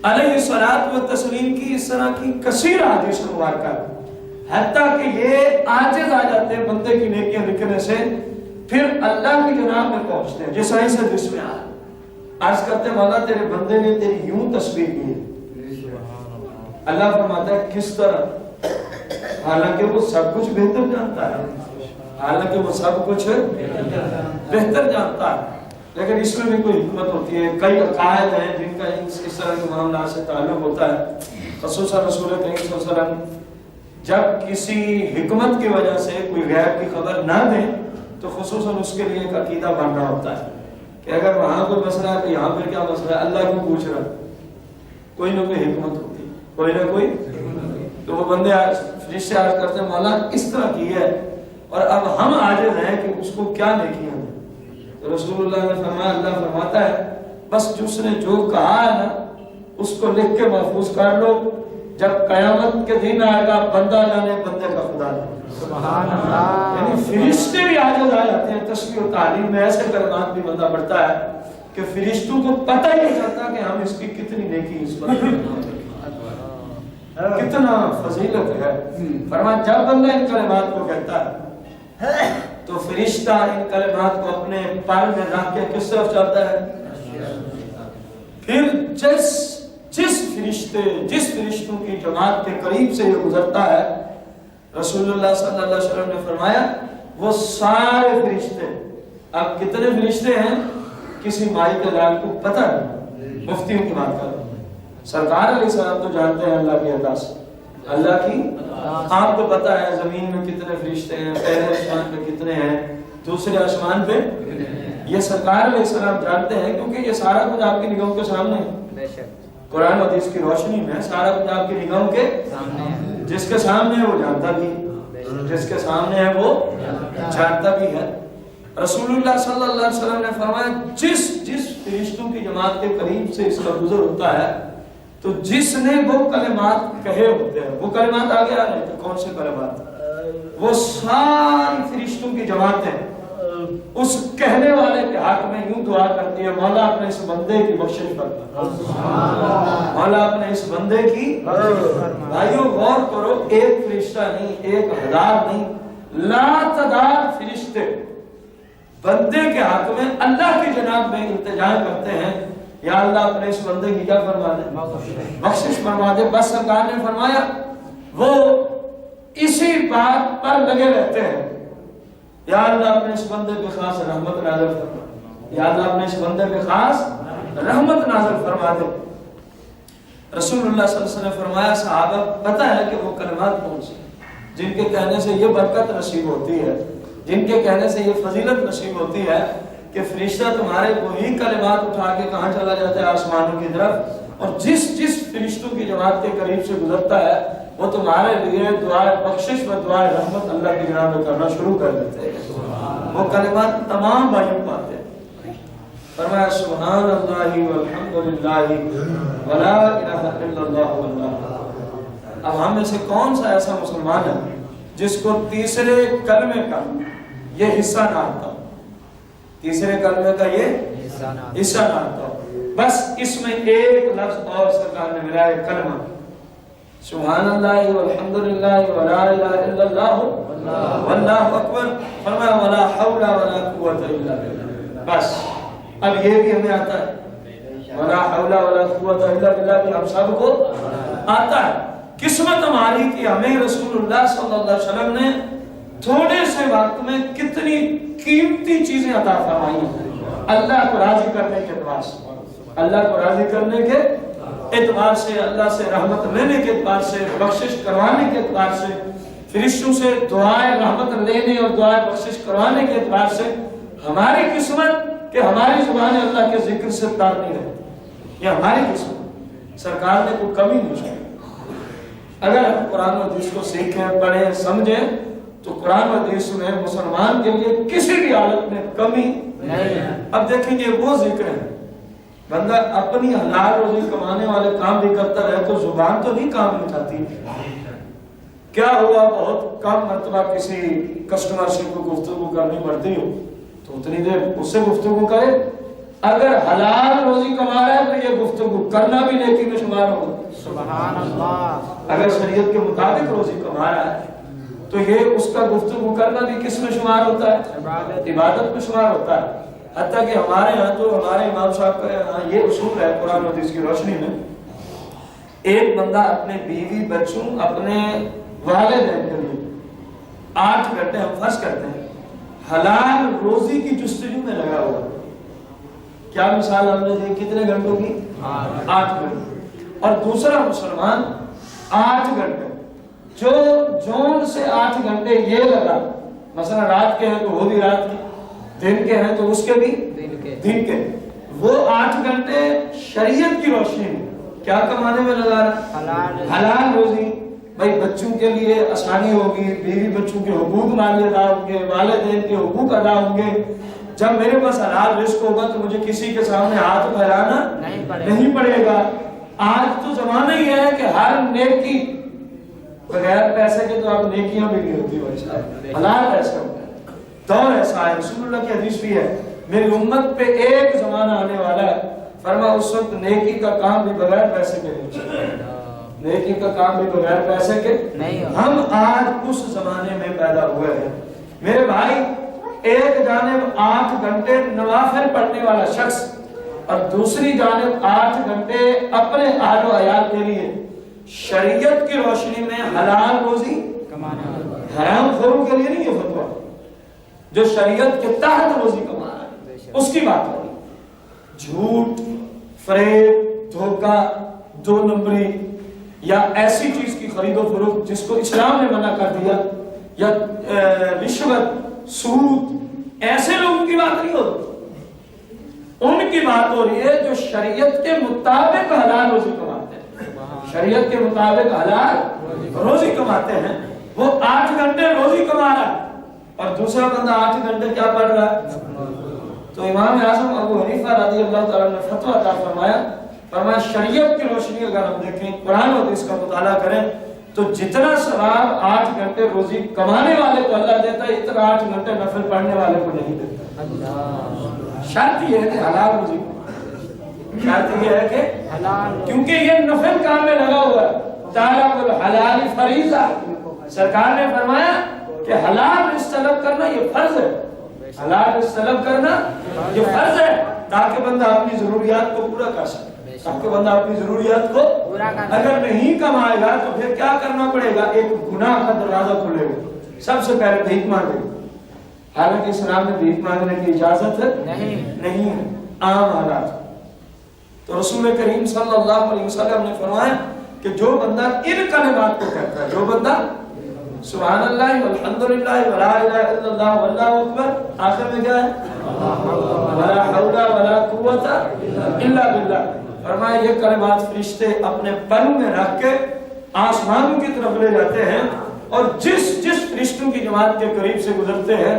علیہ الصلوۃ والتسلیم کی اس طرح کی کثیر حدیث مبارکہ، حتیٰ کہ یہ عاجز آ جاتے ہیں بندے کی نیکیاں لکھنے سے، پھر اللہ کی جناب میں پہنچتے ہیں. جس صحیح سے جس میں عرض کرتے ہیں مولا تیرے بندے نے تیری یوں تسبیح کی ہے. اللہ فرماتا ہے کس طرح؟ حالانکہ وہ سب کچھ بہتر جانتا ہے، حالانکہ وہ سب کچھ بہتر جانتا ہے، لیکن اس میں بھی کوئی حکمت ہوتی ہے. کئی عقائد ہیں جن کا اس طرح کے معاملات سے تعلق ہوتا ہے. خصوصاً رسول کریم صلی اللہ علیہ وسلم جب کسی حکمت کی وجہ سے کوئی غیب کی خبر نہ دیں تو خصوصاً اس کے لیے ایک عقیدہ بن رہا ہوتا ہے کہ اگر وہاں کوئی مسئلہ ہے تو یہاں پھر کیا مسئلہ ہے، اللہ کیوں پوچھ رہا ہے؟ کوئی نہ کوئی حکمت ہوتی ہے، کوئی نہ کوئی. تو وہ بندے فرشتے عرض کرتے ہیں مولا اس طرح کی ہے اور اب ہم عاجز ہیں کہ اس کو کیا نیکیاں ہیں. تو رسول اللہ نے فرمایا، اللہ فرماتا ہے بس جس نے جو کہا ہے نا اس کو لکھ کے محفوظ کر لو، جب قیامت کے دن آئے گا بندہ جانے بندے کا خدا جانے. سبحان اللہ. یعنی فرشتے بھی عاجز آ جاتے ہیں. تسبیح و تعلیم میں ایسے کلمات بھی بندہ پڑھتا ہے کہ فرشتوں کو پتہ ہی نہیں چلتا کہ ہم اس کی کتنی نیکی اس پر کتنا فضیلت ہے. فرمایا جب بندہ ان کلمات کو کہتا ہے تو فرشتہ ان کلمات کو اپنے پر میں رکھ کے کس طرف چلتا ہے. پھر جس فرشتوں کی جماعت کے قریب سے یہ گزرتا ہے، رسول اللہ صلی اللہ علیہ وسلم نے فرمایا وہ سارے فرشتے، اب کتنے فرشتے ہیں کسی مائی کے لال کو پتہ نہیں. مفتیوں کی بات کر رہا ہوں. سرکار علیہ السلام تو جانتے ہیں اللہ کی عطا سے، اللہ کی آپ کو پتہ ہے زمین میں کتنے فرشتے ہیں، پہلے آسمان پہ کتنے ہیں، دوسرے آسمان پہ. یہ سرکار علیہ السلام جانتے ہیں کیونکہ یہ سارا کچھ آپ کی نگاہوں کے سامنے ہے. قرآن و حدیث کی روشنی میں سارا کچھ آپ کی نگاہوں کے سامنے. جس کے سامنے ہے وہ جانتا بھی، جس کے سامنے ہے وہ جانتا بھی ہے. رسول اللہ صلی اللہ علیہ وسلم نے فرمایا جس فرشتوں کی جماعت کے قریب سے اس کا گزر ہوتا ہے تو جس نے وہ کلمات کہے ہوتے ہیں، وہ کلمات آگے آ رہے ہیں. کون سے کلمات؟ وہ ساری فرشتوں کی جماعتیں اس کہنے والے کے حق میں یوں دعا کرتی ہے، مولا اپنے اس بندے کی بخشش فرما، مولا اپنے اس بندے کی. بھائیو غور کرو، ایک فرشتہ نہیں، 1000 نہیں، لا تعداد فرشتے بندے کے حق میں اللہ کی جناب میں التجا کرتے ہیں، یا اللہ اپنے اس بندے کی کیا فرما دے، بخشش فرما دے. بس سرکار نے فرمایا وہ اسی بات پر لگے رہتے ہیں، یا اللہ اپنے اس بندے پہ خاص رحمت نازل فرما، یا اللہ اپنے اس بندے پہ خاص رحمت نازل فرما دے. رسول اللہ صلی اللہ علیہ وسلم نے فرمایا صحابہ پتہ ہے کہ وہ کلمات کون سے جن کے کہنے سے یہ برکت نصیب ہوتی ہے، جن کے کہنے سے یہ فضیلت نصیب ہوتی ہے کہ فرشتہ تمہارے وہی کلمات اٹھا کے کہاں چلا جاتا ہے، آسمانوں کی طرف. اور جس فرشتوں کی جماعت کے قریب سے گزرتا ہے وہ تمہارے لیے دعائے بخشش و دعائے رحمت اللہ کی جناب میں کرنا شروع کر دیتے ہیں. وہ کلمات تمام بھائیوں کو آتے ہیں. فرمایا سبحان اللہ والحمد للہ ولا الہ الا اللہ واللہ. اب ہم میں سے کون سا ایسا مسلمان ہے جس کو تیسرے کلمے کا یہ حصہ نہ آتا ہو، تیسرے کلمے کا یہ حصہ نہ آتا ہو؟ بس اس میں ایک لفظ اور سرکار نے ملایا، کلمہ سبحان اللہ والحمد للہ ولا الہ الا اللہ واللہ اکبر. فرمایا ولا حول ولا قوت الا باللہ. بس اب یہ بھی ہمیں آتا ہے، ولا حول ولا قوت الا باللہ بھی ہم سب کو آتا ہے. قسمت ہماری کہ ہمیں رسول اللہ صلی اللہ علیہ وسلم نے تھوڑے سے وقت میں کتنی قیمتی چیزیں عطا فرمائی ہیں، اللہ کو راضی کرنے کے اعتبار سے، اللہ کو راضی کرنے کے اعتبار سے، اللہ سے رحمت لینے کے اعتبار سے، بخشش کروانے کے اعتبار سے، فرشتوں سے دعائے رحمت لینے اور دعائے بخشش کروانے کے اعتبار سے. ہماری قسمت کہ ہماری زبان اللہ کے ذکر سے تار نہیں رہتی، یہ ہماری قسمت. سرکار نے کوئی کمی نہیں چھوڑی. اگر ہم قرآن و حدیث کو سیکھیں، پڑھیں، سمجھیں تو قرآن و حدیث میں مسلمان کے لیے کسی بھی حالت میں کمی نہیں ہے. اب دیکھیں یہ وہ ذکر ہے، بندہ اپنی حلال روزی کمانے والے کام بھی کرتا رہے تو زبان تو نہیں کام نہیں اٹھاتی. کیا ہوا بہت کم مرتبہ کسی کسٹمر سے کو گفتگو کرنی پڑتی ہو تو اتنی دیر اس سے گفتگو کرے، اگر حلال روزی کما رہا ہے تو یہ گفتگو کرنا بھی نیکی میں شمار ہوگا. سبحان اللہ. اگر شریعت کے مطابق روزی کما رہا ہے تو یہ اس کا گفتگو کرنا بھی کس میں شمار ہوتا ہے؟ عبادت میں شمار ہوتا ہے. حتیٰ کہ ہمارے ہاں تو ہمارے امام صاحب کا یہاں یہ اصول ہے قرآن و حدیث کی روشنی میں، ایک بندہ اپنے بیوی بچوں اپنے والدین کے لیے 8 گھنٹے ہم فرض کرتے ہیں حلال روزی کی جستجو میں لگا ہوا. کیا مثال ہم نے دی؟ کتنے گھنٹوں کی؟ 8 گھنٹے. اور دوسرا مسلمان 8 گھنٹے جو جون سے 8 گھنٹے یہ لگا، مثلا رات کے ہیں تو وہ بھی رات کے، دن کے ہیں تو اس کے بھی دن کے، وہ 8 گھنٹے شریعت کی روشنی میں کیا کمانے میں لگا رہا؟ حلال روزی. بھائی بچوں کے لیے آسانی ہوگی، بیوی بچوں کے حقوق مالی ادا ہوں گے، والدین کے حقوق ادا ہوں گے. جب میرے پاس حلال رزق ہوگا تو مجھے کسی کے سامنے ہاتھ پھیلانا نہیں پڑے گا. آج تو زمانہ ہی ہے کہ ہر نیکی بغیر پیسے کے تو آپ نیکیاں بھی نہیں ہوتی بھائی صاحب، حلال پیسے ہوتا ہے. دور ایسا ہے، رسول اللہ کی حدیث بھی ہے، میری امت پہ ایک زمانہ آنے والا ہے، فرما اس وقت نیکی کا کام بھی بغیر پیسے کے نہیں چلے. نیکی کا کام بھی بغیر پیسے کے نہیں. ہم آج اس زمانے میں پیدا ہوئے ہیں میرے بھائی. ایک جانب 8 گھنٹے نوافل پڑھنے والا شخص اور دوسری جانب 8 گھنٹے اپنے اہل و عیال کے لیے شریعت کی روشنی میں حلال روزی کمانا. حرام خوروں کے لیے نہیں یہ فتویٰ، جو شریعت کے تحت روزی کما رہا ہے اس کی بات ہے. جھوٹ، فریب، دھوکہ، 2 نمبری یا ایسی چیز کی خرید و فروخت جس کو اسلام نے منع کر دیا، یا رشوت، سود، ایسے لوگوں کی بات نہیں ہوتی. ان کی بات ہو رہی ہے جو شریعت کے مطابق حلال روزی کماتے ہیں، شریعت کے مطابق حلال روزی کماتے ہیں. وہ 8 گھنٹے روزی کما رہا ہے اور دوسرا بندہ 8 گھنٹے کیا پڑھ رہا ہے. تو امام اعظم ابو حنیفہ رضی اللہ تعالیٰ نے فتویٰ عطا فرمایا شریعت کی روشنی اگر ہم دیکھیں، قرآن و حدیث کا مطالعہ کریں تو جتنا ثواب 8 گھنٹے روزی کمانے والے کو اللہ دیتا ہے اتنا 8 گھنٹے نفل پڑھنے والے کو نہیں دیتا. شرط یہ ہے کہ حلال روزی، شرط یہ ہے کہ کیونکہ یہ نفل کام میں لگا ہوا ہے. طالب الحلال فریضہ، سرکار نے فرمایا کہ حلال رزق طلب کرنا یہ فرض ہے. حلال رزق طلب کرنا یہ فرض ہے تاکہ بندہ اپنی ضروریات کو پورا کر سکے. تاکہ بندہ اپنی ضروریات کو اگر نہیں کمائے گا تو پھر کیا کرنا پڑے گا؟ ایک گناہ کا دروازہ کھلے گا. سب سے پہلے بھیک مانگے. حالانکہ اسلام میں بھیک مانگنے کی اجازت نہیں ہے عام حالات. تو رسول کریم صلی اللہ علیہ وسلم نے فرمایا کہ جو بندہ ان کلمات کو کہتا ہے، جو بندہ سبحان اللہ والحمدللہ ولا الہ الا اللہ واللہ اکبر، آخر میں کیا ہے؟ ولا حول ولا قوت الا باللہ. فرمایا یہ کلمات فرشتے اپنے پر میں رکھ کے آسمانوں کی طرف لے جاتے ہیں اور جس فرشتوں کی جماعت کے قریب سے گزرتے ہیں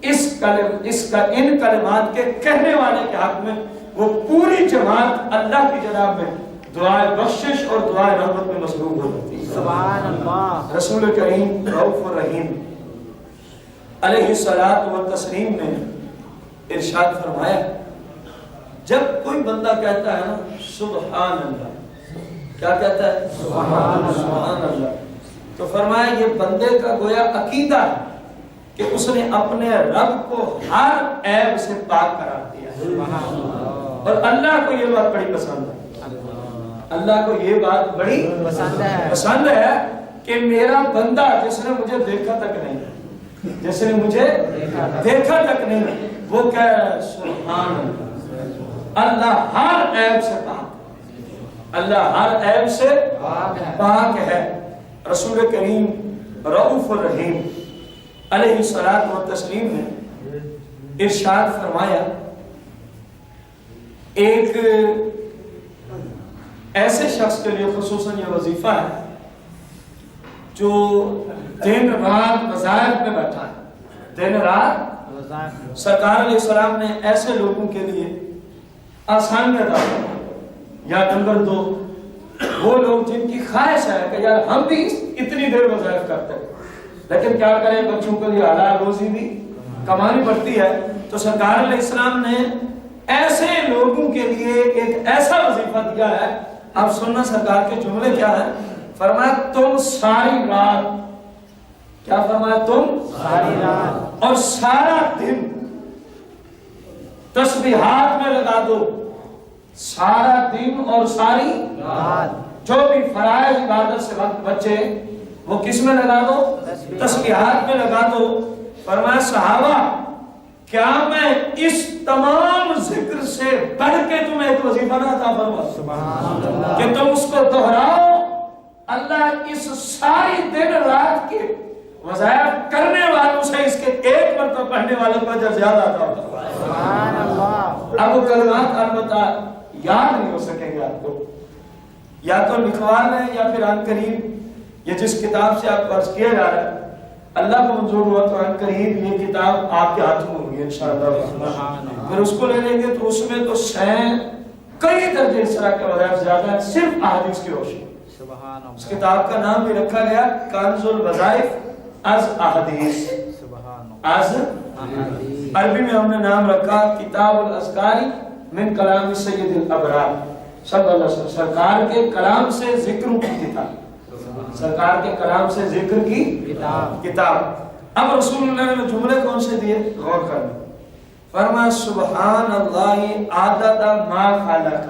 ان کلمات کے کہنے والے کے حق میں وہ پوری جماعت اللہ کی جناب میں دعائے بخشش اور دعائے رحمت میں مصروف ہو جاتی ہے. سبحان اللہ. رسول کریم رؤوف الرحیم علیہ الصلوۃ والتسلیم نے ارشاد فرمایا جب کوئی بندہ کہتا ہے نا سبحان اللہ، کیا کہتا ہے؟ سبحان اللہ، تو فرمایا یہ بندے کا گویا عقیدہ ہے کہ اس نے اپنے رب کو ہر عیب سے پاک قرار دیا ہے. اور اللہ کو یہ بات بڑی پسند ہے، اللہ کو یہ بات بڑی پسند ہے کہ میرا بندہ جس نے مجھے دیکھا تک نہیں، جس نے مجھے دیکھا تک نہیں، وہ کہہ رہا ہے سبحان اللہ. اللہ ہر عیب سے پاک، اللہ ہر عیب سے پاک ہے. رسول کریم رؤوف الرحیم علیہ الصلوۃ والتسلیم نے ارشاد فرمایا ایک ایسے شخص کے لیے خصوصاً یہ وظیفہ ہے جو دن رات مذاہب میں بیٹھا ہے، دن رات. سرکار علیہ السلام نے ایسے لوگوں کے لیے آسانیاں ادا کی. یا نمبر 2 وہ لوگ جن کی خواہش ہے کہ یار ہم بھی اتنی دیر وظائف کرتے ہیں لیکن کیا کریں بچوں کے لیے حلال روزی بھی کمانی پڑتی ہے. تو سرکار علیہ السلام نے ایسے لوگوں کے لیے ایک ایسا وظیفہ دیا ہے. اب سننا سرکار کے جملے کیا ہے. فرمایا تم ساری رات, کیا فرمایا, تم ساری رات اور سارا دن تسبیحات میں لگا دو. سارا دن اور ساری رات جو بھی فرائض عبادت سے وقت بچے وہ کس میں لگا دو, تسبیحات میں لگا دو. فرمایا صحابہ کیا میں اس تمام ذکر سے بڑھ کے تمہیں ایک وظیفہ نہ عطا فرماؤں کہ تم اس کو دہراؤ. اللہ اس ساری دن رات کے وظائف کرنے والوں سے اس کے ایک مرتبہ پڑھنے والوں کو اجر زیادہ عطا ہوتا ہے. سبحان اللہ. اب وہ کلمات البتہ یاد نہیں ہو سکیں گے آپ کو, یا تو لکھوا لیں یا پھر عن قریب یہ جس کتاب سے آپ عرض کیا جا رہا ہے اللہ کو منظور ہوا تو عن قریب یہ کتاب آپ کے ہاتھ میں ہوگی انشاءاللہ. پھر اس کو لے لیں گے تو اس میں تو کئی درجے اس طرح کے وظائف زیادہ ہیں صرف احادیث کی روشنی. اس کتاب کا نام بھی رکھا گیا کنز الوظائف از احادیث. از عربی میں ہم نے نام رکھا کتاب الاذکار من کلام سید الابرار صلی اللہ علیہ وسلم. سرکار کے کلام سے ذکر کی کتاب, سرکار کے کلام سے ذکر کی کتاب. اب رسول اللہ نے جملے کون سے دیے غور کرنا. فرمایا سبحان اللہ عدد ما خلق,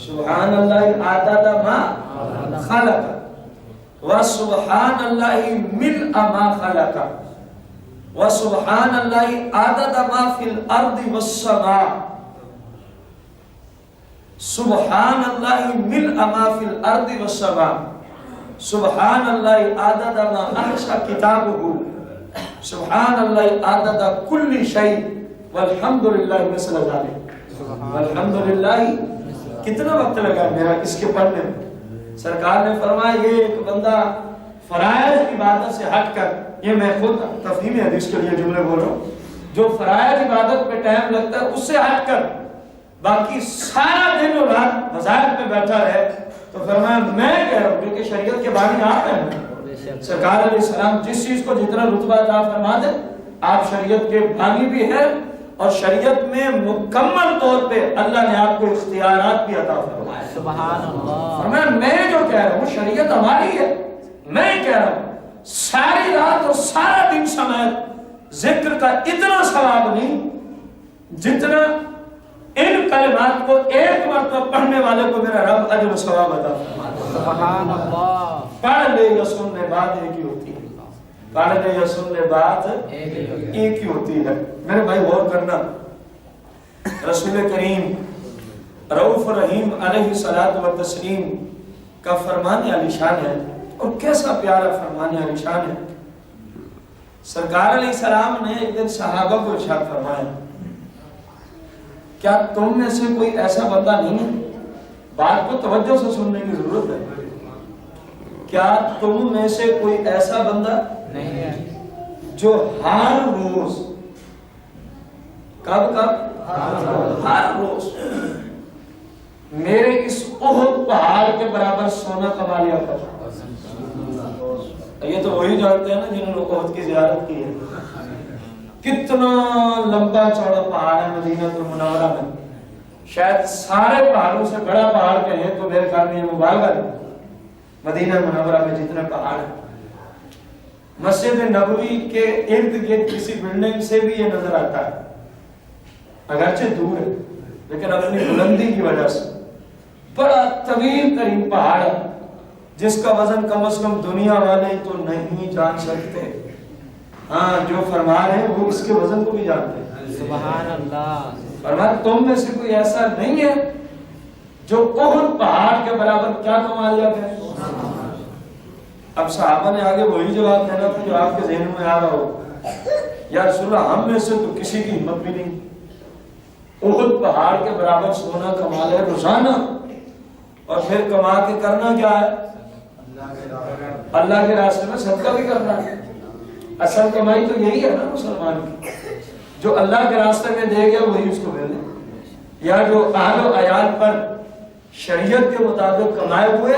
سبحان اللہ عدد ما خلق وسبحان اللہ ملء ما خلق وسبحان اللہ عدد ما فی الارض والسماء سبحان اللہ ملء ما فی الارض والسماء سبحان اللہ عدد ما احصى کتابہ سبحان اللہ عدد کل شیء والحمدللہ مثل ذلک. والحمدللہ کتنا وقت لگا میرا اس کے پڑھنے میں. سرکار نے فرمایا یہ ایک بندہ فرائض عبادت سے ہٹ کر, یہ میں خود تفہیم حدیث کے لیے جملے بول رہا ہوں, جو فرائض عبادت پہ ٹائم لگتا ہے اس سے ہٹ کر باقی سارا دن اور رات وظائف میں بیٹھا رہے تو فرمایا میں کہہ رہا ہوں کیونکہ شریعت کے بانی آپ ہیں, سرکار علیہ السلام جس چیز کو جتنا رتبہ عطا فرما دے, آپ شریعت کے بانی بھی ہیں اور شریعت میں مکمل طور پہ اللہ نے آپ کو اختیارات بھی عطا فرمائے. سبحان اللہ. فرمایا میں جو کہہ رہا ہوں شریعت ہماری ہے, میں کہہ رہا ہوں ساری رات اور سارا دن سمیت ذکر کا اتنا ثواب نہیں جتنا ان کلمات کو ایک مرتبہ پڑھنے والے کو میرا رب اجر و ثواب عطا فرماتا ہے. سبحان اللہ. پڑھ لے یا سن لے بات ایک ہی ہوتی ہے, پڑھ لے یا سن لے بات ایک ہی ہوتی ہے. میرے بھائی غور کرنا, رسول کریم رؤوف رحیم علیہ الصلوۃ والتسلیم کا فرمان علی شان ہے, اور کیسا پیارا فرمان علی شان ہے. سرکار علیہ السلام نے ایک دن صحابہ کو ارشاد فرمایا کیا تم میں سے کوئی ایسا بندہ نہیں ہے, بات کو توجہ سے سننے کی ضرورت ہے, کیا تم میں سے کوئی ایسا بندہ نہیں ہے جو ہر روز, کب ہر روز میرے اس احد پہاڑ کے برابر سونا کما لیا کرتا. یہ تو وہی جانتے ہیں نا جنہوں نے احد کی زیارت کی ہے. کتنا لمبا چوڑا پہاڑ ہے مدینہ المنورہ میں, شاید سارے پہاڑوں سے بڑا پہاڑ کہیں تو میرے خیال میں یہ مبالغہ ہے. مدینہ منورہ میں جتنے پہاڑ ہیں, مسجد نبوی کے ارد گرد کسی بلڈنگ سے بھی یہ نظر آتا ہے, اگرچہ دور ہے لیکن اپنی بلندی کی وجہ سے بڑا طویل ترین پہاڑ ہے جس کا وزن کم از کم دنیا والے تو نہیں جان سکتے. ہاں جو فرما رہے ہیں وہ اس کے وزن کو بھی جانتے ہیں. سبحان اللہ. فرمایا تم میں سے کوئی ایسا نہیں ہے جو احد پہاڑ کے برابر کیا کما لیا گیا. اب صحابہ نے آگے وہی جواب دینا تھا جو آپ کے ذہن میں آ رہا ہو, یا رسول اللہ ہم میں سے تو کسی کی ہمت بھی نہیں, احد پہاڑ کے برابر سونا کما لے روزانہ, اور پھر کما کے کرنا کیا ہے, اللہ کے راستے میں صدقہ بھی کرنا ہے. اصل کمائی تو یہی ہے نا مسلمان کی, جو اللہ کے راستے میں دے گیا وہی اس کو ملے, یا جو اہل و عیال پر شریعت کے مطابق کمائے ہوئے,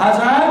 1000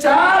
4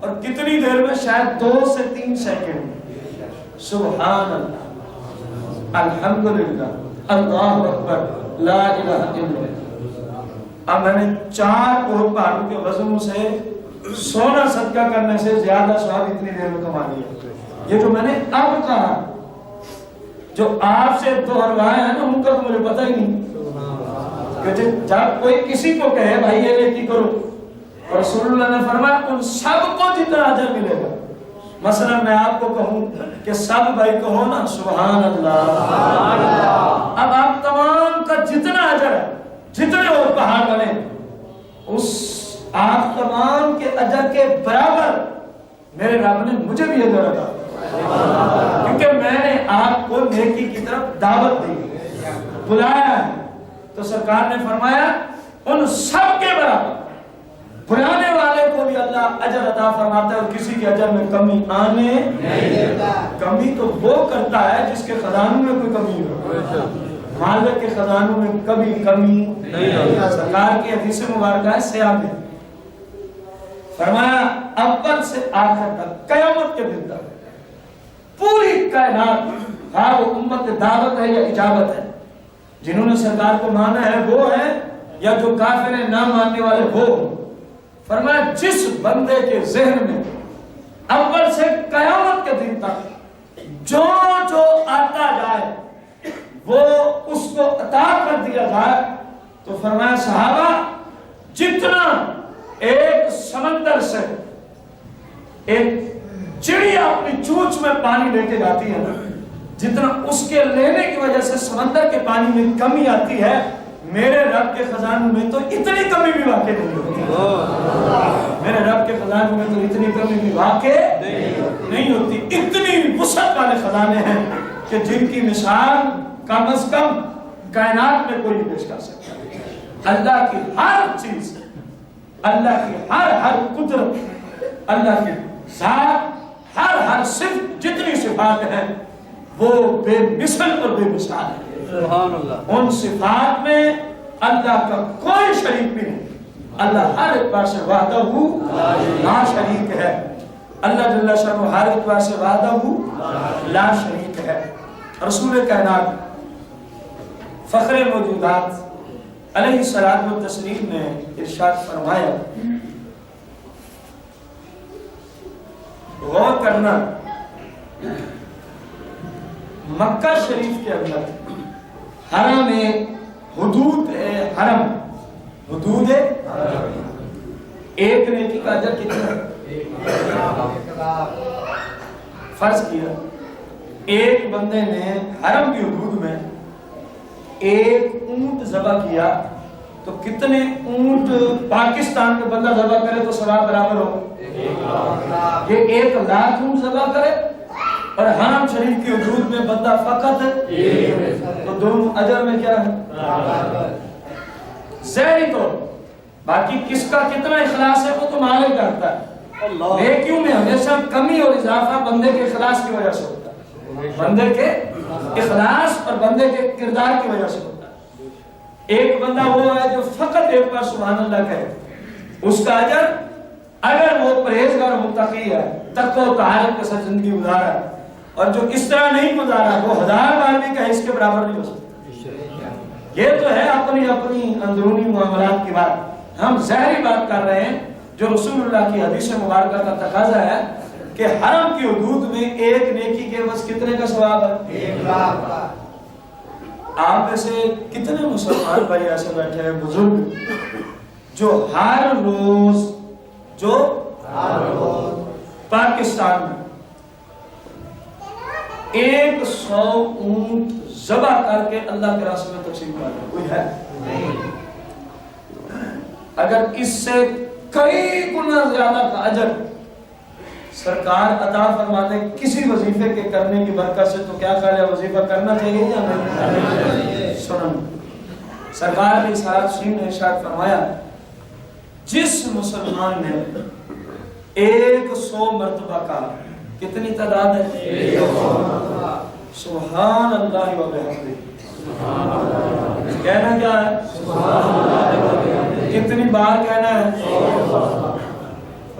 اور کتنی دیر میں؟ شاید 2 سے 3 سیکنڈ. سبحان اللہ، الحمدللہ، اللہ اکبر، لا الہ الا اللہ. اب میں نے 4 احد پہاڑوں کے وزنوں سے سونا صدقہ کرنے سے زیادہ ثواب اتنی دیر میں کما لیا. یہ جو میں نے اب کہا، جو آپ سے دوہرائے ہیں نا، ان کا تو مجھے پتہ ہی نہیں. جب کوئی کسی کو کہے بھائی یہ نیکی کرو، رسول اللہ نے فرمایا ان سب کو جتنا اجر ملے گا. مثلا میں آپ کو کہوں کہ سب بھائی کہو نا سبحان اللہ، اب آپ تمام کا جتنا اجر ہے، جتنے اور پہاڑ بنے، اس آپ تمام کے اجر کے برابر میرے رب نے مجھے بھی اجر عطا، کیونکہ میں نے آپ کو نیکی کی طرف دعوت دی، بلایا ہے. تو سرکار نے فرمایا ان سب کے برابر بلانے والے کو بھی اللہ اجر عطا فرماتا ہے، اور کسی کے اجر میں کمی آنے نہیں دیتا. کمی تو وہ کرتا ہے جس کے خزانوں میں کوئی کمی ہو. مالک کے خزانوں میں کبھی کمی نہیں. سرکار کی حدیث مبارکہ ہے سیاہ میں فرمایا اول سے آخر تک، قیامت کے دن تک پوری کائنات، ہر امت دعوت ہے یا اجابت ہے، جنہوں نے سرکار کو مانا ہے وہ ہے، یا جو کافر ہیں نہ ماننے والے وہ. فرمایا جس بندے کے ذہن میں اول سے قیامت کے دن تک جو جو آتا جائے وہ اس کو عطا کر دیا جائے، تو فرمایا صحابہ جتنا ایک سمندر سے ایک چڑیا اپنی چونچ میں پانی لے کے جاتی ہے نا، جتنا اس کے لینے کی وجہ سے سمندر کے پانی میں کمی آتی ہے، میرے رب کے خزانوں میں تو اتنی کمی بھی واقع نہیں ہوتی. میرے رب کے خزانوں میں تو اتنی کمی بھی واقع نہیں ہوتی. اتنی وسعت والے خزانے ہیں کہ جن کی مثال کم از کم کائنات میں کوئی پیش کر سکتا ہے. اللہ کی ہر چیز، اللہ کی ہر قدرت، اللہ کی ذات، ہر صفت، جتنی صفات ہیں وہ بے مثل اور بے مثال ہے. سبحان اللہ. ان صفات میں اللہ کا کوئی شریک بھی نہیں. اللہ ہر اعتبار سے وحدہ لا شریک ہے. اللہ جل شانہ ہر اعتبار سے وحدہ لا شریک ہے. رسول کائنات فخر موجودات علیہ الصلوۃ والتسلیم نے ارشاد فرمایا، غور کرنا، مکہ شریف کے اندر حرم حدود حرم، حدود ایک نیکی کا اجر کتنا؟ فرض کیا ایک بندے نے حرم کی حدود میں ایک اونٹ ذبح کیا تو کتنے اونٹ پاکستان میں بندہ ذبح کرے تو ثواب برابر ہو؟ یہ 1,00,000 اونٹ ذبح کرے اور حرم شریف کی حدود میں بندہ فقط تو دونوں اجر میں کیا ہے؟ ظاہری طور. باقی کس کا کتنا اخلاص ہے وہ تو مالک کرتا ہے. نیکیوں میں ہمیشہ کمی اور اضافہ بندے کے اخلاص کی وجہ سے ہوتا ہے، بندے کے اخلاص اور بندے کے کردار کی وجہ سے ہوتا ہے. ایک بندہ وہ ہے جو فقط ایک بار سبحان اللہ کہے، اس کا اجر اگر وہ پرہیزگار متقی ہے، تقوی و طہارت کے ساتھ زندگی گزارا ہے، اور جو اس طرح نہیں گزارا وہ 1000 بار بھی کہے اس کے برابر نہیں ہو سکتا. یہ تو ہے اپنی اندرونی معاملات کی بات. ہم ظاہری بات کر رہے ہیں جو رسول اللہ کی حدیث مبارکہ کا تقاضا ہے کہ حرم کی حدود میں ایک نیکی کے بس کتنے کا ثواب ہے؟ 1,00,000. آپ میں سے کتنے مسلمان بھائی ایسے بیٹھے ہیں بزرگ جو ہر روز پاکستان میں 100 اونٹ ذبح کر کے اللہ کے راستے میں تقسیم کر رہے ہیں؟ کوئی ہے؟ اگر اس سے کئی گنا زیادہ کا اجر سرکار عطا فرما دے کسی وظیفے کے کرنے کی برکت سے تو کیا خیال ہے وظیفہ کرنا چاہیے یا نہیں؟ سنن سرکار نے ارشاد فرمایا جس مسلمان نے 100 مرتبہ کہا، کتنی تعداد ہے؟ سبحان اللہ و بحمدہ. کہنا کیا ہے؟ کتنی بار کہنا ہے؟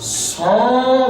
100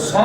100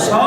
100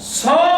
100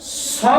100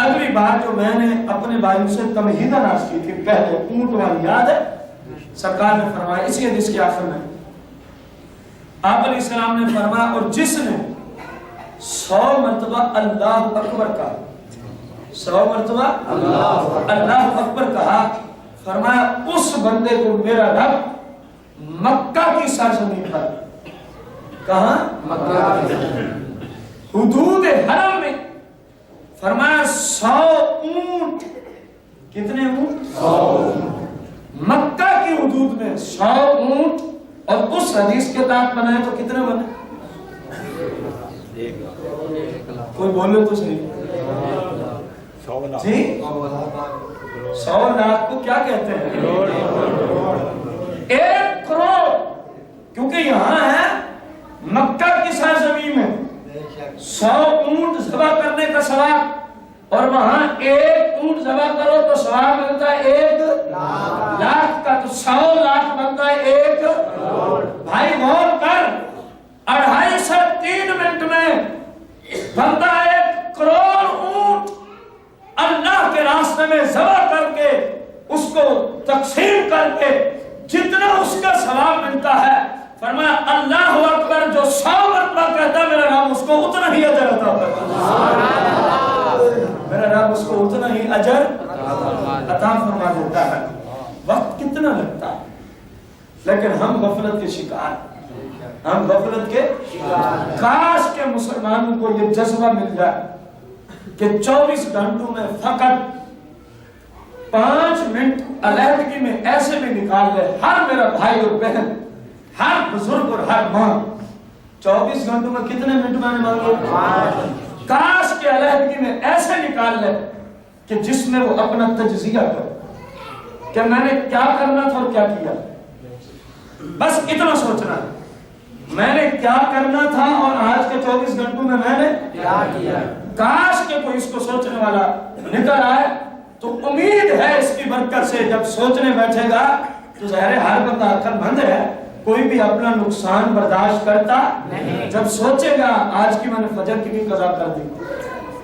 اگلی بات جو میں نے اپنے بھائیوں سے تمہیداً عرض کی تھی پہلے اونٹ والی یاد ہے، سرکار نے فرمایا اسی حدیث کے آخر میں آپ علیہ السلام نے فرمایا اور جس نے 100 مرتبہ اللہ اکبر کہا، 100 مرتبہ اللہ اکبر کہا، فرمایا اس بندے کو میرا رب مکہ کی سرزمین پر، کہاں؟ مکہ حدود حرم میں، فرمایا 100 اونٹ، کتنے اونٹ؟ 100 مکہ کی حدود میں 100 اونٹ، اور اس حدیث کے دانت بنائے تو کتنے بنے؟ کوئی بولے تو صحیح جی، 100 لاکھ کو کیا کہتے ہیں؟ 1 کروڑ، کیونکہ یہاں ہے مکہ کی سرزمین میں 100 اونٹ ذبح کرنے کا ثواب، اور وہاں 1 اونٹ ذبح کرو تو ثواب ملتا ہے 1 لاکھ کا، تو 100 لاکھ بنتا ہے 1 کروڑ۔ بھائی غور کر، 2.5 سے 3 منٹ میں بنتا 1 کروڑ اونٹ اللہ کے راستے میں ذبح کر کے اس کو تقسیم کر کے جتنا اس کا ثواب ملتا ہے، فرمایا اللہ اکبر جو 100 مرتبہ کہتا ہے میرا رب اس کو اتنا ہی اجر عطا کرتا ہے، میرا رب اس کو اتنا ہی اجر عطا فرما دیتا ہے۔ وقت کتنا لگتا ہے، لیکن ہم غفلت کے شکار، ہم غفلت کے کاش کے مسلمانوں کو یہ جذبہ مل جائے کہ 24 گھنٹوں میں فقط 5 منٹ علیحدگی میں ایسے بھی نکال لے ہر میرا بھائی اور بہن، ہر بزرگ اور ہر ماں، 24 گھنٹوں میں کتنے منٹ میں نے مانگے؟ کاش کے علیحدگی میں ایسے نکال لے کہ جس میں وہ اپنا تجزیہ کرے کہ میں نے کیا کرنا تھا اور کیا کیا، بس اتنا سوچنا ہے میں نے کیا کرنا تھا اور آج کے 24 گھنٹوں میں نے کیا کیا۔ کاش کہ کوئی اس کو سوچنے والا نکل آئے، تو امید ہے اس کی برکت سے جب سوچنے بیٹھے گا تو ظاہر ہر بندہ عقل مند ہے، کوئی بھی اپنا نقصان برداشت کرتا نہیں۔ جب سوچے گا آج کی میں نے فجر کی بھی قضا کر دی،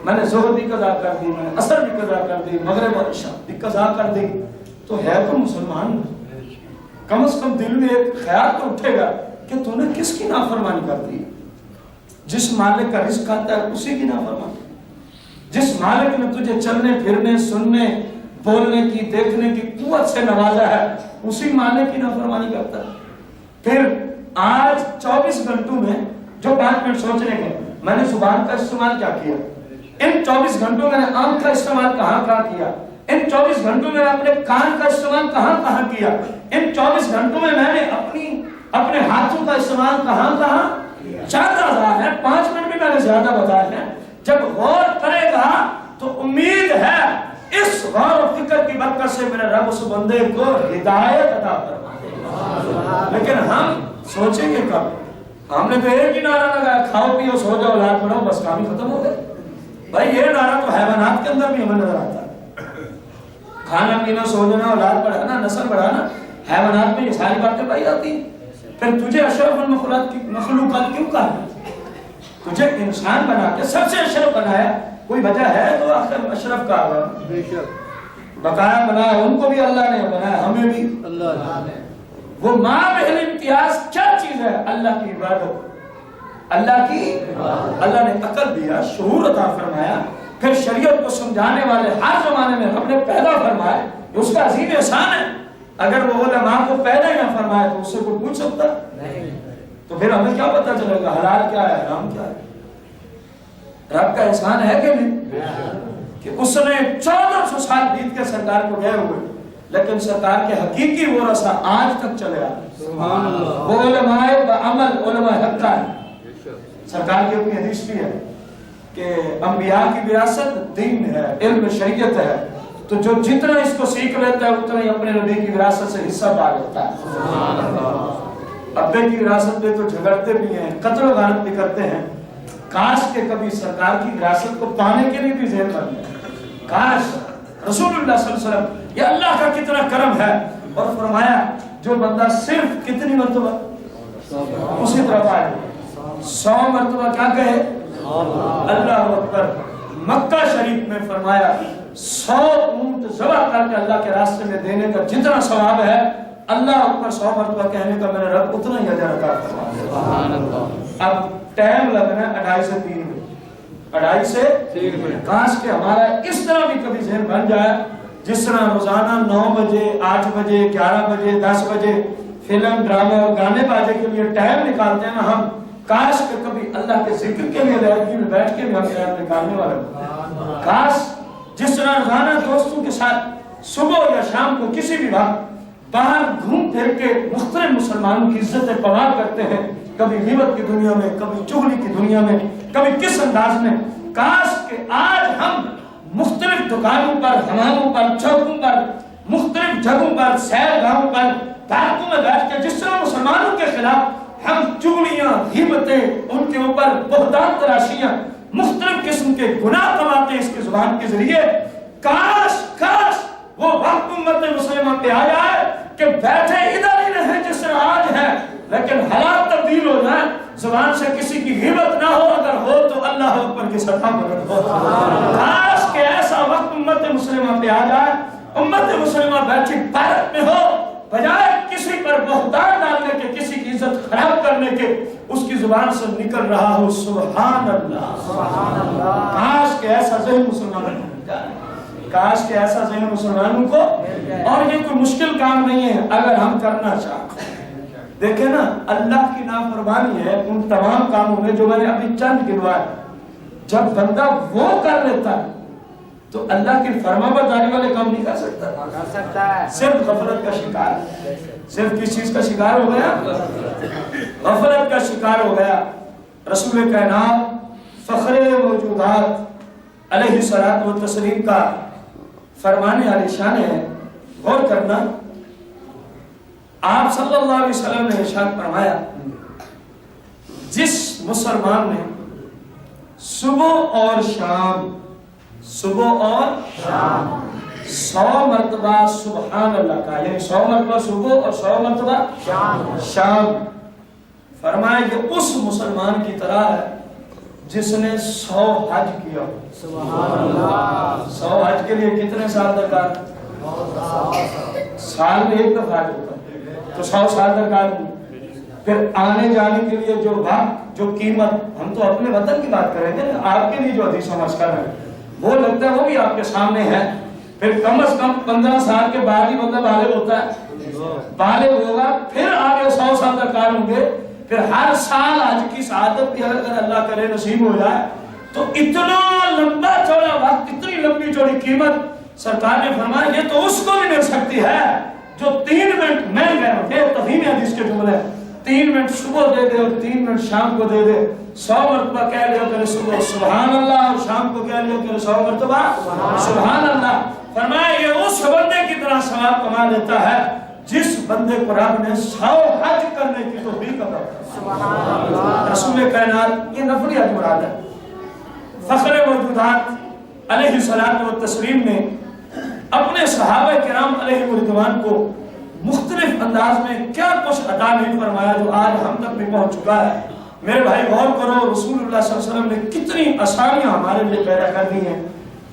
میں نے ظہر بھی قضا کر دی، میں نے عصر بھی قضا کر دی، مغرب اور عشاء بھی قضا کر دی، تو ہے تو مسلمان، کم از کم دل میں ایک خیال تو اٹھے گا کہ تو نے کس کی نافرمانی کر دی؟ جس مالک کا رزق آتا ہے اسی کی نافرمانی، جس مالک نے تجھے چلنے پھرنے سننے بولنے کی دیکھنے کی قوت سے نوازا ہے اسی مالک کی نافرمانی کرتا ہے۔ پھر آج 24 گھنٹوں میں جو 5 منٹ سوچنے کے میں نے زبان کا استعمال کیا کیا، ان 24 گھنٹوں میں نے آنکھ کا استعمال کہاں کیا، ان 24 گھنٹوں میں اپنے کان کا استعمال کہاں کیا، ان 24 گھنٹوں میں نے اپنے ہاتھوں کا استعمال کہاں زیادہ ہے، 5 منٹ بھی میں نے زیادہ بتایا ہے۔ جب غور کرے گا تو امید ہے اس غور و فکر کی برکت سے میرا رب اس بندے کو ہدایت عطا فرمائے۔ لیکن ہم سوچیں گے کب؟ ہم نے تو ایک ہی نعرہ لگایا، کھاؤ پیو سو جاؤ اولاد بڑھاؤ، بس کام ہی ختم ہو گئے۔ بھائی یہ نعرہ تو حیوانات کے اندر بھی ہمیں نظر آتا ہے، کھانا پینا سو جانا اولاد بڑھانا نسل بڑھانا، حیوانات میں یہ ساری باتیں پائی جاتی ہیں۔ پھر تجھے اشرف المخلوقات کیوں کہا؟ تجھے انسان بنا کے سب سے اشرف بنایا، کوئی وجہ ہے تو آخر اشرف کا بقایا بنایا، ان کو بھی اللہ نے بنایا، ہمیں بھی اللہ نے۔ وہ ماں بہن امتیاز کیا چیز ہے؟ اللہ کی عبادت، اللہ نے عقل دیا، شعور عطا فرمایا، پھر شریعت کو سمجھانے والے ہر زمانے میں ہم نے پیدا فرمایا، اس کا عظیم احسان ہے۔ اگر وہ علماء کو پیدا ہی نہ فرمائے تو اس سے کوئی پوچھ سکتا نہیں، تو پھر ہمیں کیا پتا چلے گا حلال کیا ہے حرام کیا ہے؟ رب کا احسان ہے کہ نہیں کہ اس نے 1400 سال بیت کے سرکار کو گئے ہوئے، لیکن سرکار کے حقیقی ورثہ آج تک چلے آ رہے، وہ علماء بعمل علماء حق کا ہے۔ سرکار کی اپنی حدیث بھی ہے کہ انبیاء کی وراثت دین ہے، علم شریعت ہے، تو جو جتنا اس کو سیکھ لیتا ہے اتنا ہی اپنے نبی کی وراثت سے حصہ پا لیتا ہے۔ ابے کی وراثت پہ تو جھگڑتے بھی ہیں، قتل و غارت بھی کرتے ہیں، کاش کہ کبھی سرکار کی وراثت کو پانے کے لیے بھی ذہن کرنے، کاش رسول اللہ صلی اللہ علیہ وسلم، یہ اللہ کا کتنا کرم ہے۔ اور فرمایا جو بندہ صرف کتنی مرتبہ اسی طرف آئے 100 مرتبہ کیا کہے اللہ اکبر، مکہ شریف میں فرمایا 100 اونٹ ذبح کر کے اللہ کے راستے میں دینے کا جتنا ثواب ہے اللہ اکبر 100 مرتبہ کہنے کا میرے رب اتنا ہی اجر عطا فرما دے. سبحان اللہ. اب ٹائم لگنا ہے 2.5 سے 3 منٹ. 2.5 سے 3 منٹ. کاش کہ ہمارا اس طرح بھی کبھی ذہن بن جائے جس طرح روزانہ 9 بجے 8 بجے 11 بجے 10 بجے فلم ڈرامہ اور گانے بازے کے لیے ٹائم نکالتے ہیں نا ہم, کاش کہ کبھی اللہ کے ذکر کے لیے لائبریری میں بیٹھ کے بھی ہم ٹائم نکالنے والے. کاش جس طرح روزانہ دوستوں کے ساتھ صبح یا شام کو کسی بھی وقت باہر گھوم پھر کے مختلف مسلمانوں کی عزت پوار کرتے ہیں, کبھی غیبت کی دنیا میں, کبھی چغلی کی دنیا میں, کبھی کس انداز میں, کاش کہ آج ہم مختلف دکانوں پر, حماموں پر, چوکوں پر, مختلف جگہوں پر, سیر گاہوں پر, پارکوں میں بیٹھ کے جس طرح مسلمانوں کے خلاف ہم چغلیاں, غیبتیں, ان کے اوپر بہتان تراشیاں, مختلف قسم کے گناہ کماتے ہیں اس کی زبان کے ذریعے, کاش کاش وہ وقت امت مسلمہ پہ آ جائے کہ بیٹھے ادھر ہی رہیں جس طرح آج ہے, لیکن حالات تبدیل ہو جائیں, زبان سے کسی کی غیبت نہ ہو, اگر ہو تو اللہ اکبر کی سطح بلند ہو. کاش کہ ایسا وقت امت مسلمہ پہ آ جائے, امت مسلمہ بیٹھی پارک میں ہو, بجائے کسی پر بہتان ڈالنے کے, کسی کی عزت خراب کرنے کے, اس کی زبان سے نکل رہا ہو سبحان اللہ, سبحان اللہ. کاش کہ ایسا ذہن مسلمانوں کو مل جائے, کاش کہ ایسا ذہن مسلمانوں کو, اور یہ کوئی مشکل کام نہیں ہے اگر ہم کرنا چاہتے ہیں. دیکھیں نا, اللہ کی نافرمانی ہے ان تمام کاموں میں جو میں نے ابھی چند گنوائے. جب بندہ وہ کر لیتا ہے تو اللہ کی فرما برداری والے کام نہیں کر سکتا ہے. صرف غفلت کا شکار, صرف کس چیز کا شکار ہو گیا, غفلت کا شکار ہو گیا. رسول کائنات فخر موجودات علیہ الصلوۃ والتسلیم کا فرمانے علی شان ہے, غور کرنا. آپ صلی اللہ علیہ وسلم نے ارشاد فرمایا, جس مسلمان نے صبح اور شام 100 مرتبہ سبحان اللہ کا, یعنی 100 مرتبہ صبح اور 100 مرتبہ شام, فرمایا کہ اس مسلمان کی طرح ہے جس نے 100 حج کیا. سبحان اللہ. 100 حج کے لیے کتنے سال درکار, سال میں ایک دفعہ حج ہوتا ہے تو 100 سال درکار. پھر آنے جانے کے لیے جو وقت, جو قیمت, ہم تو اپنے وطن کی بات کریں گے, آپ کے لیے جو حدیث و مسکر ہے وہ لگتا ہے وہ بھی آپ کے سامنے ہے. پھر کم از کم 15 سال کے بعد ہی بندہ بالغ ہوتا ہے, بالغ ہوگا, پھر آگے 100 سال درکار ہوں گے. پھر ہر سال حج کی سعادت بھی اگر اللہ کرے نصیب ہو جائے تو اتنا لمبا چوڑا وقت, اتنی لمبی چوڑی قیمت, سرکار نے فرمایا یہ تو اس کو بھی مل سکتی ہے جو 3 منٹ میں گئے تفہیم حدیث کے جملے, 3 منٹ صبح دے دے اور 3 منٹ شام کو دے دے. 100 مرتبہ کہہ لیا کرے صبح سبحان اللہ, اور شام کو کہہ لیا کرے 100 مرتبہ سبحان اللہ. فرمایا یہ اس بندے کی طرح ثواب کما لیتا ہے جس بندے کو رب نے 100 حج کرنے کی توفیق عطا کی. رسول کائنات, یہ نفلی حج مراد ہے. فخر موجودات علیہ الصلوۃ والتسلیم نے اپنے صحابہ کرام علیہ رضوان کو مختلف انداز میں کیا کچھ عطا نہیں فرمایا جو آج ہم تک بھی پہنچ چکا ہے. میرے بھائی غور کرو, رسول اللہ صلی اللہ علیہ وسلم نے کتنی آسانیاں ہمارے لیے پیدا کر دی ہیں.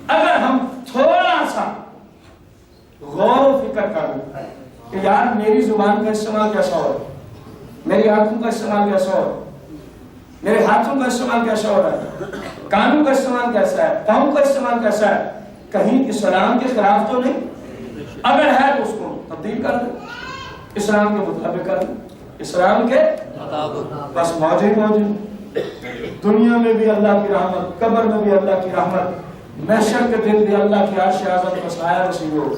اگر ہم تھوڑا سا غور و فکر کریں کہ یار میری زبان کا استعمال کیسا ہو رہا ہے, میری آنکھوں کا استعمال کیسا ہو رہا ہے, میرے ہاتھوں کا استعمال کیسا ہو رہا ہے, کانوں کا استعمال کیسا ہے, پاؤں کا استعمال کیسا ہے, کہیں اسلام کے خلاف تو نہیں, اگر ہے تو اس کو تبدیل کر دیں, اسلام کے مطابق کر دیں, اسلام کے بس موج ہی موج. دنیا میں بھی اللہ کی رحمت, قبر میں بھی اللہ کی رحمت, محشر کے دن بھی اللہ کی عرش اعظم کا سایہ نصیب ہو,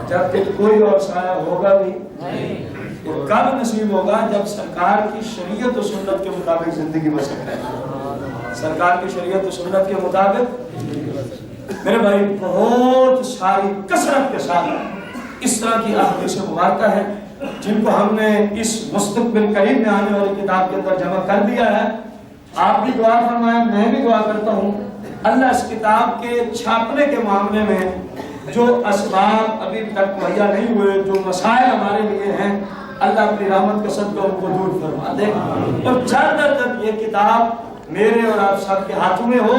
جبکہ کوئی اور سایہ ہوگا بھی نہیں. اور کب نصیب ہوگا, جب سرکار کی شریعت و سنت کے مطابق زندگی بسر ہے, سرکار کی شریعت و سنت کے مطابق. میرے بھائی بہت ساری کثرت کے ساتھ اس طرح کی احادیث مبارکہ ہیں جن کو ہم نے اس مستقبل قریب میں آنے والی کتاب کے اندر جمع کر دیا ہے. آپ بھی دعا فرمائیں, میں بھی دعا کرتا ہوں اللہ اس کتاب کے چھاپنے کے معاملے میں جو اسباب ابھی تک مہیا نہیں ہوئے, جو مسائل ہمارے لیے ہیں, اللہ اپنی رحمت کے صدقے ان کو دور فرما دے. اور جب تک یہ کتاب میرے اور آپ سب کے ہاتھوں میں ہو,